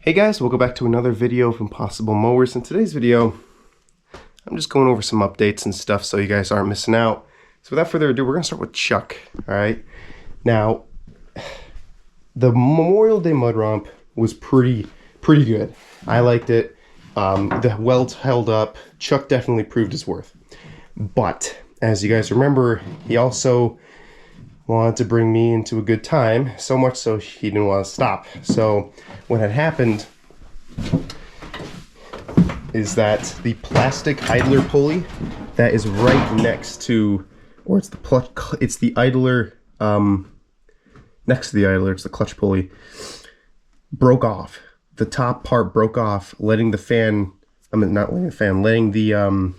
Hey guys, welcome back to another video of Impossible Mowers. In today's video, I'm just going over some updates and stuff so you guys aren't missing out. So without further ado, we're going to start with Chuck, alright? Now, the Memorial Day mud romp was pretty good. I liked it. The welds held up. Chuck definitely proved his worth. But, as you guys remember, he also wanted to bring me into a good time, so much so he didn't want to stop. So what had happened is that the plastic idler pulley that is right next to, or it's the idler, next to the idler, it's the clutch pulley, broke off. The top part broke off, letting the fan, letting the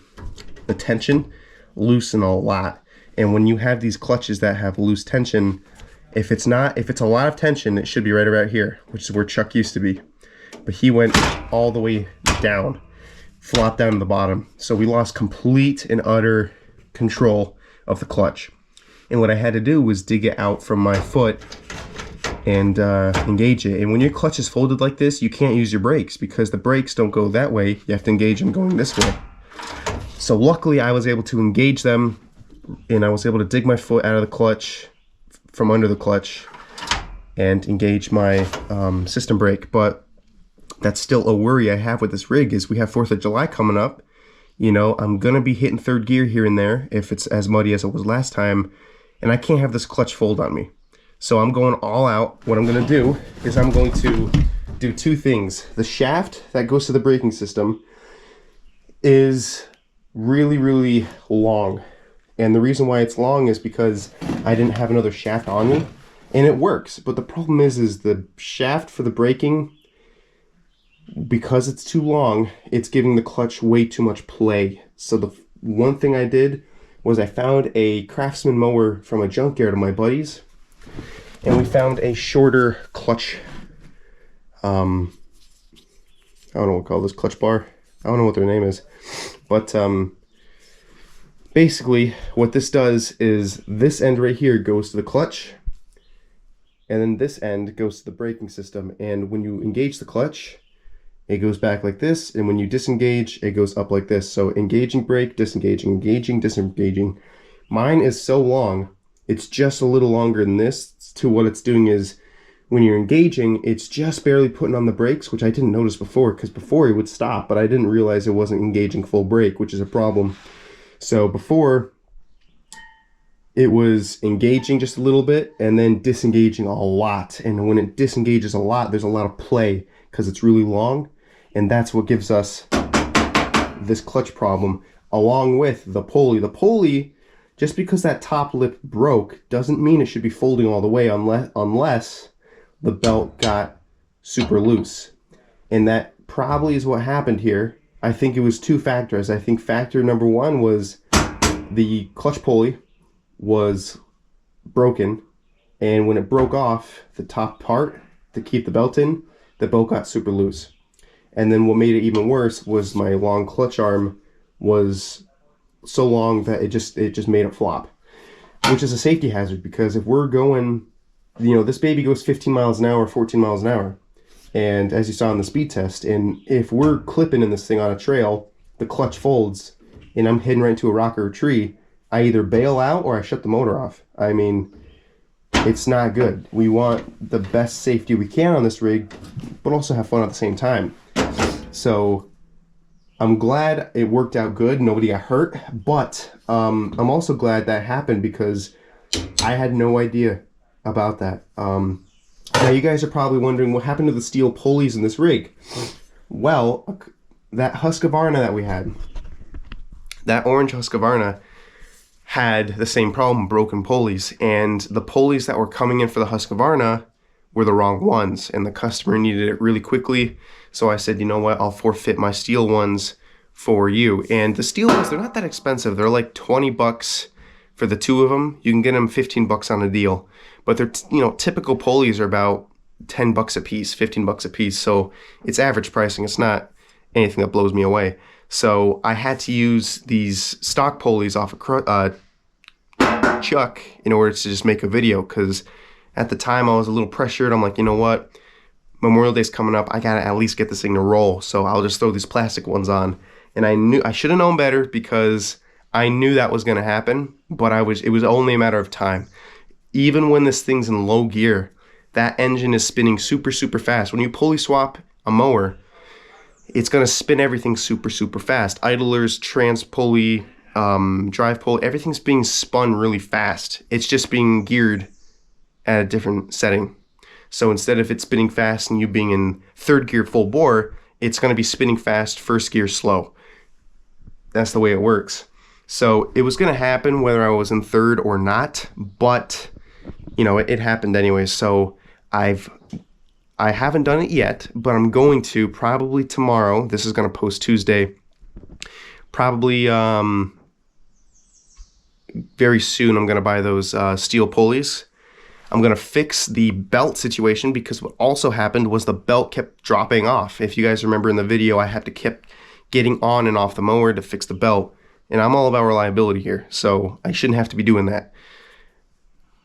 tension loosen a lot. And when you have these clutches that have loose tension, if it's a lot of tension, it should be right about here, which is where Chuck used to be. But he went all the way down, flopped down to the bottom. So we lost complete and utter control of the clutch. And what I had to do was dig it out from my foot and engage it. And when your clutch is folded like this, you can't use your brakes because the brakes don't go that way. You have to engage them going this way. So luckily I was able to engage them, and I was able to dig my foot out of the clutch, from under the clutch, and engage my system brake. But that's still a worry I have with this rig, is we have 4th of July coming up. You know, I'm going to be hitting third gear here and there if it's as muddy as it was last time, and I can't have this clutch fold on me. So I'm going all out. What I'm going to do is I'm going to do two things. The shaft that goes to the braking system is really long. And the reason why it's long is because I didn't have another shaft on me, and it works. But the problem is the shaft for the braking, because it's too long, it's giving the clutch way too much play. So the one thing I did was I found a Craftsman mower from a junkyard of my buddies, and we found a shorter clutch, I don't know what to call this, clutch bar. I don't know what their name is, but basically, what this does is this end right here goes to the clutch, and then this end goes to the braking system. And when you engage the clutch, it goes back like this, and when you disengage, it goes up like this. So engaging brake, disengaging, engaging, disengaging. Mine is so long, it's just a little longer than this. To what it's doing is, when you're engaging, it's just barely putting on the brakes, which I didn't notice before, because before it would stop, but I didn't realize it wasn't engaging full brake, which is a problem. So before, it was engaging just a little bit and then disengaging a lot. And when it disengages a lot, there's a lot of play because it's really long. And that's what gives us this clutch problem, along with the pulley. The pulley, just because that top lip broke, doesn't mean it should be folding all the way unless the belt got super loose. And that probably is what happened here. I think it was two factors. I think factor number one was the clutch pulley was broken, and when it broke off the top part to keep the belt in, the belt got super loose. And then what made it even worse was my long clutch arm was so long that it just made it flop, which is a safety hazard, because if we're going, you know, this baby goes 15 miles an hour, 14 miles an hour. And as you saw in the speed test, and if we're clipping in this thing on a trail, the clutch folds, and I'm heading right into a rock or a tree, I either bail out or I shut the motor off. I mean, it's not good. We want the best safety we can on this rig, but also have fun at the same time. So I'm glad it worked out good. Nobody got hurt, but I'm also glad that happened because I had no idea about that. Now you guys are probably wondering what happened to the steel pulleys in this rig. Well, that Husqvarna that we had, that orange Husqvarna, had the same problem, broken pulleys. And the pulleys that were coming in for the Husqvarna were the wrong ones, and the customer needed it really quickly. So I said, you know what, I'll forfeit my steel ones for you. And the steel ones, they're not that expensive. They're like 20 bucks for the two of them. You can get them 15 bucks on a deal. But they're, you know, typical pulleys are about 10 bucks a piece, 15 bucks a piece. So it's average pricing. It's not anything that blows me away. So I had to use these stock pulleys off of Chuck in order to just make a video, because at the time I was a little pressured. I'm like, you know what? Memorial Day's coming up. I gotta at least get this thing to roll. So I'll just throw these plastic ones on. And I should have known better because I knew that was gonna happen, but it was only a matter of time. Even when this thing's in low gear, that engine is spinning super, super fast. When you pulley swap a mower, it's gonna spin everything super, super fast. Idlers, trans pulley, drive pulley, everything's being spun really fast. It's just being geared at a different setting. So instead of it spinning fast and you being in third gear full bore, it's gonna be spinning fast, first gear slow. That's the way it works. So it was gonna happen whether I was in third or not, but you know, it happened anyway. So I haven't done it yet, but I'm going to probably tomorrow. This is gonna post Tuesday. Probably very soon I'm gonna buy those steel pulleys. I'm gonna fix the belt situation because what also happened was the belt kept dropping off. If you guys remember in the video, I had to keep getting on and off the mower to fix the belt. And I'm all about reliability here, so I shouldn't have to be doing that.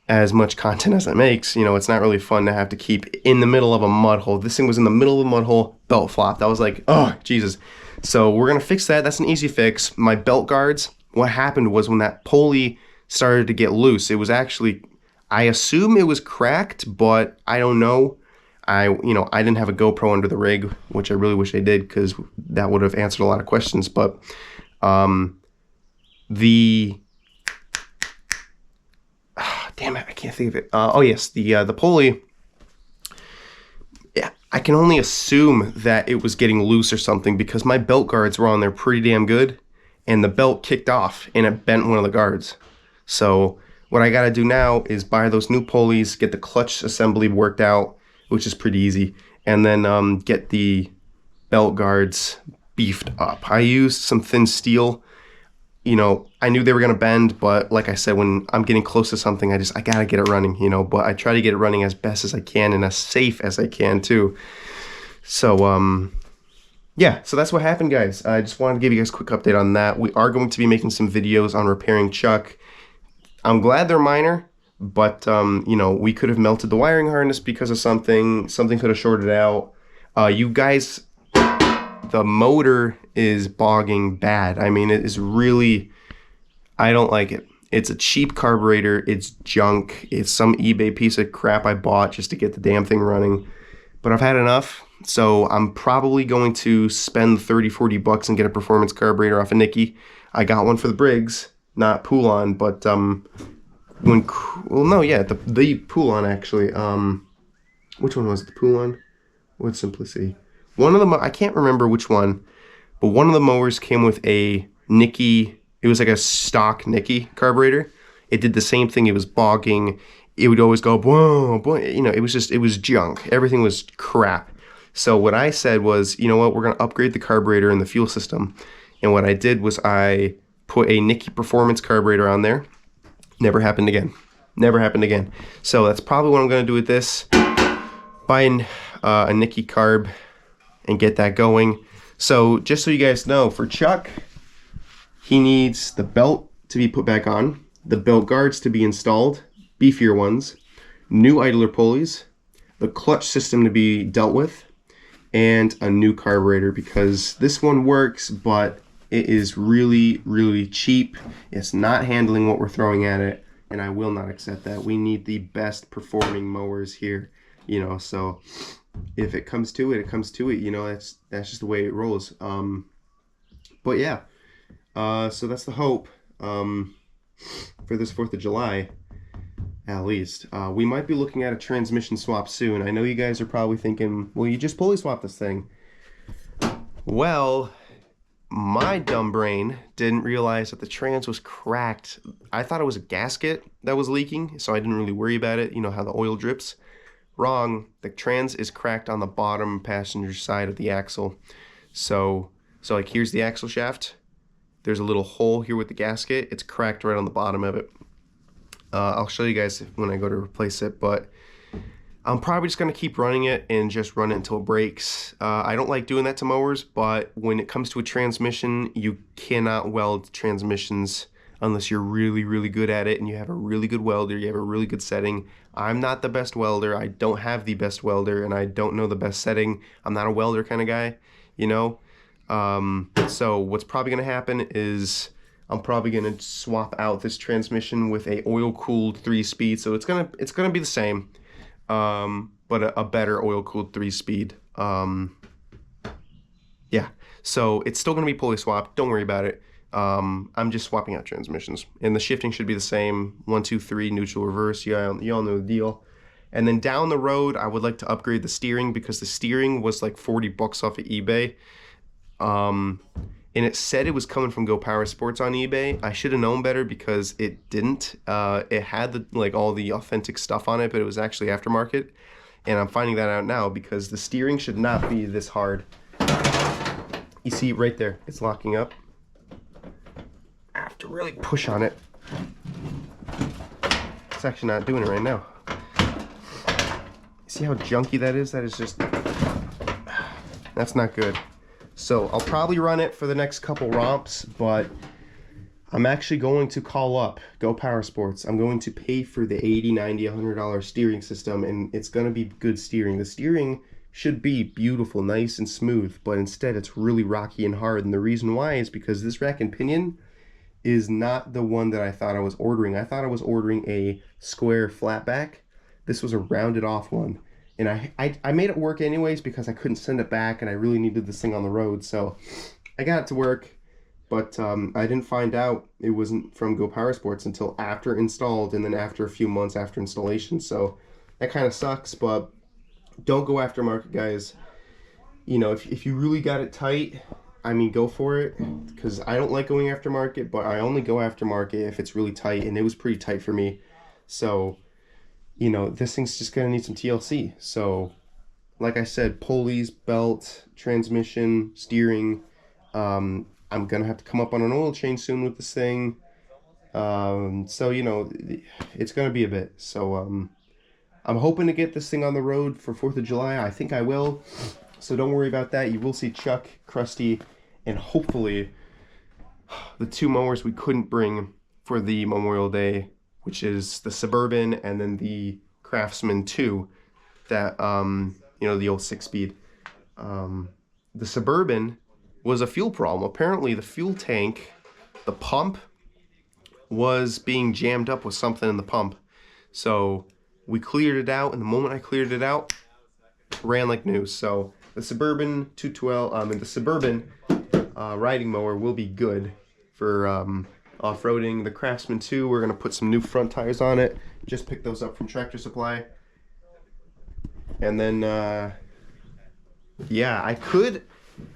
As much content as it makes, you know, it's not really fun to have to keep in the middle of a mud hole. This thing was in the middle of a mud hole, belt flopped. I was like, oh, Jesus. So we're gonna fix that. That's an easy fix. My belt guards, what happened was when that pulley started to get loose, it was actually, I assume it was cracked, but I don't know. I didn't have a GoPro under the rig, which I really wish I did because that would have answered a lot of questions. But damn it, I can't think of it. Oh yes, the pulley. Yeah, I can only assume that it was getting loose or something because my belt guards were on there pretty damn good, and the belt kicked off and it bent one of the guards. So what I gotta do now is buy those new pulleys, get the clutch assembly worked out, which is pretty easy, and then get the belt guards beefed up. I used some thin steel. You know, I knew they were gonna bend, but like I said, when I'm getting close to something, I gotta get it running, you know, but I try to get it running as best as I can and as safe as I can too. So, yeah, so that's what happened, guys. I just wanted to give you guys a quick update on that. We are going to be making some videos on repairing Chuck. I'm glad they're minor, but, you know, we could have melted the wiring harness because of something could have shorted out. You guys, the motor is bogging bad. I mean, it is really, I don't like it. It's a cheap carburetor. It's junk. It's some eBay piece of crap I bought just to get the damn thing running. But I've had enough. So I'm probably going to spend 30, 40 bucks and get a performance carburetor off of Nicky. I got one for the Briggs, not Poulan, but the Poulan actually. Which one was it? The Poulan? What Simplicity? One of them, I can't remember which one, but one of the mowers came with a Nicky. It was like a stock Nicky carburetor. It did the same thing. It was bogging. It would always go, boom, boom. You know, it was junk. Everything was crap. So what I said was, you know what, we're going to upgrade the carburetor and the fuel system. And what I did was I put a Nicky Performance carburetor on there. Never happened again. Never happened again. So that's probably what I'm going to do with this. Buy a Nicky carb and get that going. So just so you guys know, for Chuck, he needs the belt to be put back on, the belt guards to be installed, beefier ones, new idler pulleys, the clutch system to be dealt with, and a new carburetor because this one works, but it is really, really cheap. It's not handling what we're throwing at it, and I will not accept that. We need the best performing mowers here, you know, so if it comes to it, it comes to it. You know, that's just the way it rolls. But yeah, so that's the hope for this 4th of July, at least. We might be looking at a transmission swap soon. I know you guys are probably thinking, well, you just pulley swap this thing. Well, my dumb brain didn't realize that the trans was cracked. I thought it was a gasket that was leaking, so I didn't really worry about it. You know how the oil drips. Wrong. The trans is cracked on the bottom passenger side of the axle. So like here's the axle shaft. There's a little hole here with the gasket. It's cracked right on the bottom of it. I'll show you guys when I go to replace it, but I'm probably just going to keep running it and just run it until it breaks. I don't like doing that to mowers, but when it comes to a transmission, you cannot weld transmissions unless you're really, really good at it and you have a really good welder, you have a really good setting. I'm not the best welder. I don't have the best welder, and I don't know the best setting. I'm not a welder kind of guy, you know? So what's probably going to happen is I'm probably going to swap out this transmission with a oil-cooled 3-speed. So it's gonna be the same, but a better oil-cooled 3-speed. Yeah, so it's still going to be pulley swapped. Don't worry about it. I'm just swapping out transmissions, and the shifting should be the same. 1, 2, 3, neutral, reverse. You all know the deal. And then down the road, I would like to upgrade the steering, because the steering was like 40 bucks off of eBay. And it said it was coming from Go Power Sports on eBay. I should have known better, because it didn't. It had all the authentic stuff on it, but it was actually aftermarket. And I'm finding that out now, because the steering should not be this hard. You see right there, it's locking up. I have to really push on it. It's actually not doing it right now. See how junky that is? That is just, that's not good. So I'll probably run it for the next couple romps, but I'm actually going to call up Go Power Sports. I'm going to pay for the $80, $90, $100 steering system, and it's going to be good steering. The steering should be beautiful, nice and smooth, but instead it's really rocky and hard. And the reason why is because this rack and pinion is not the one that I thought I was ordering. I thought I was ordering a square flat back. This was a rounded off one. And I made it work anyways, because I couldn't send it back, and I really needed this thing on the road. So I got it to work, but I didn't find out it wasn't from Go Power Sports until after installed, and then after a few months after installation. So that kind of sucks, but don't go aftermarket, guys. You know, if you really got it tight, I mean, go for it, because I don't like going aftermarket, but I only go aftermarket if it's really tight, and it was pretty tight for me. So, you know, this thing's just gonna need some TLC. So, like I said, pulleys, belt, transmission, steering. I'm gonna have to come up on an oil change soon with this thing. So, you know, it's gonna be a bit. So, I'm hoping to get this thing on the road for 4th of July. I think I will. So don't worry about that. You will see Chuck, Krusty, and hopefully the 2 mowers we couldn't bring for the Memorial Day, which is the Suburban and then the Craftsman 2, that, you know, the old 6-speed. The Suburban was a fuel problem. Apparently the fuel tank, the pump, was being jammed up with something in the pump. So we cleared it out, and the moment I cleared it out, ran like new. So the Suburban 212, and the Suburban riding mower will be good for off-roading. The Craftsman 2, we're gonna put some new front tires on it. Just picked those up from Tractor Supply. And then, yeah, I could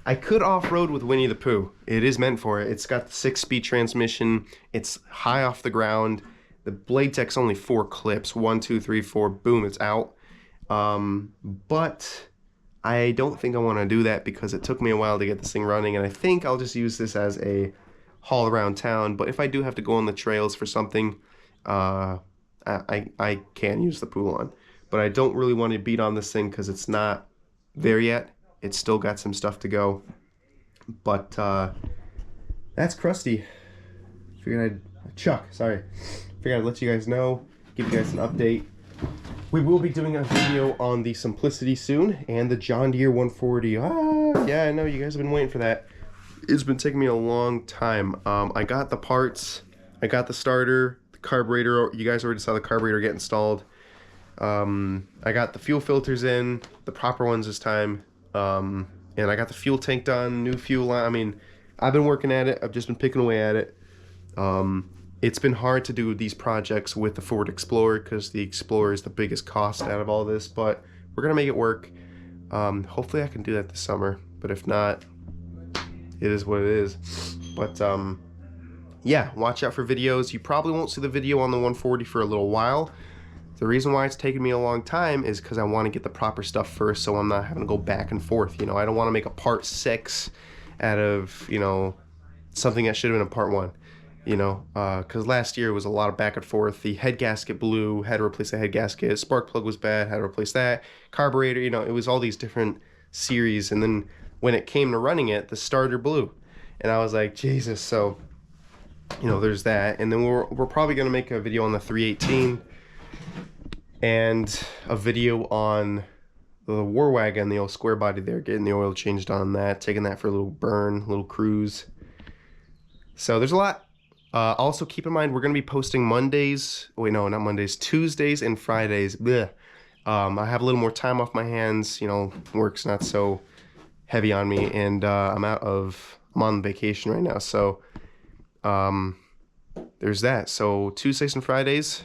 off-road with Winnie the Pooh. It is meant for it. It's got the 6-speed transmission. It's high off the ground. The blade tech's only 4 clips. 1, 2, 3, 4. Boom, it's out. But I don't think I want to do that, because it took me a while to get this thing running, and I think I'll just use this as a haul around town. But if I do have to go on the trails for something, I can use the Poulan. But I don't really want to beat on this thing, because it's not there yet. It's still got some stuff to go. But that's Krusty. Chuck, sorry. Figured I'd let you guys know, give you guys an update. We will be doing a video on the Simplicity soon, and the John Deere 140. Yeah, I know you guys have been waiting for that. It's been taking me a long time. I got the parts, I got the starter, the carburetor. You guys already saw the carburetor get installed. I got the fuel filters in, the proper ones this time, and I got the fuel tank done, new fuel line. I mean, I've been working at it. I've just been picking away at it. It's been hard to do these projects with the Ford Explorer, because the Explorer is the biggest cost out of all this, but we're gonna make it work. Hopefully I can do that this summer, but if not, it is what it is. But yeah, watch out for videos. You probably won't see the video on the 140 for a little while. The reason why it's taken me a long time is because I want to get the proper stuff first, so I'm not having to go back and forth. You know, I don't want to make a part 6 out of, you know, something that should have been a part 1. You know, because last year was a lot of back and forth. The head gasket blew, had to replace the head gasket. Spark plug was bad, had to replace that. Carburetor, you know, it was all these different series. And then when it came to running it, the starter blew. And I was like, Jesus. So you know, there's that. And then we're probably gonna make a video on the 318 and a video on the War Wagon, the old square body there, getting the oil changed on that, taking that for a little burn, little cruise. So there's a lot. Also keep in mind, we're going to be posting Mondays. Wait, no, not Mondays. Tuesdays and Fridays. Blech. I have a little more time off my hands. You know, work's not so heavy on me, and I'm on vacation right now. So there's that. So Tuesdays and Fridays,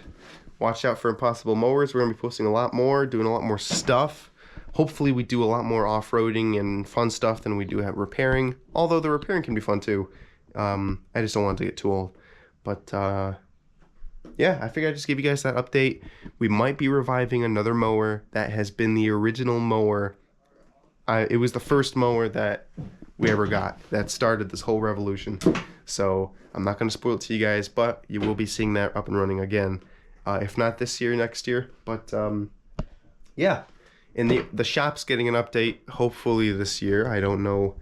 watch out for Impossible Mowers. We're going to be posting a lot more, doing a lot more stuff. Hopefully we do a lot more off-roading and fun stuff than we do have repairing. Although the repairing can be fun too. I just don't want it to get too old. But yeah, I figured I'd just give you guys that update. We might be reviving another mower that has been the original mower. It was the first mower that we ever got that started this whole revolution. So I'm not going to spoil it to you guys, but you will be seeing that up and running again. If not this year, next year. But yeah, and the shop's getting an update hopefully this year. I don't know.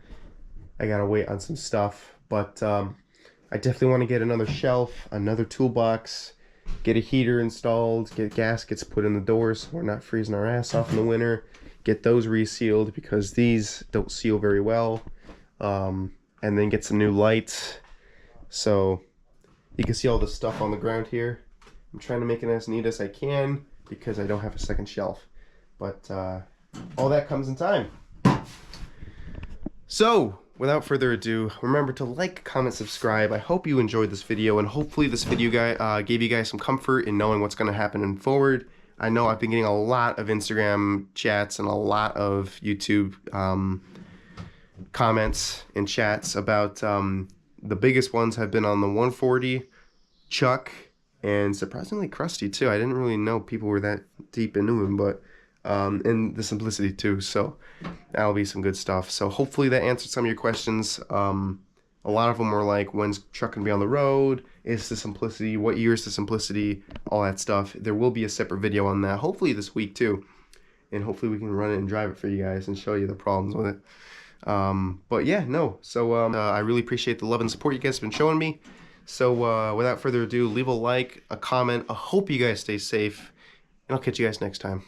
I gotta wait on some stuff, but I definitely want to get another shelf, another toolbox, get a heater installed, get gaskets put in the doors so we're not freezing our ass off in the winter, get those resealed because these don't seal very well, and then get some new lights. So you can see all the stuff on the ground here. I'm trying to make it as neat as I can because I don't have a second shelf, but all that comes in time. So without further ado, remember to like, comment, subscribe. I hope you enjoyed this video, and hopefully this video gave you guys some comfort in knowing what's going to happen in forward. I know I've been getting a lot of Instagram chats and a lot of YouTube comments and chats about the biggest ones have been on the 140, Chuck, and surprisingly Krusty too. I didn't really know people were that deep into him, but and the Simplicity too. So that'll be some good stuff. So hopefully that answered some of your questions. A lot of them were like, when's Chuck gonna be on the road? Is the Simplicity? What year is the Simplicity? All that stuff. There will be a separate video on that, hopefully this week too. And hopefully we can run it and drive it for you guys and show you the problems with it. But yeah, no. So I really appreciate the love and support you guys have been showing me. So without further ado, leave a like, a comment. I hope you guys stay safe, and I'll catch you guys next time.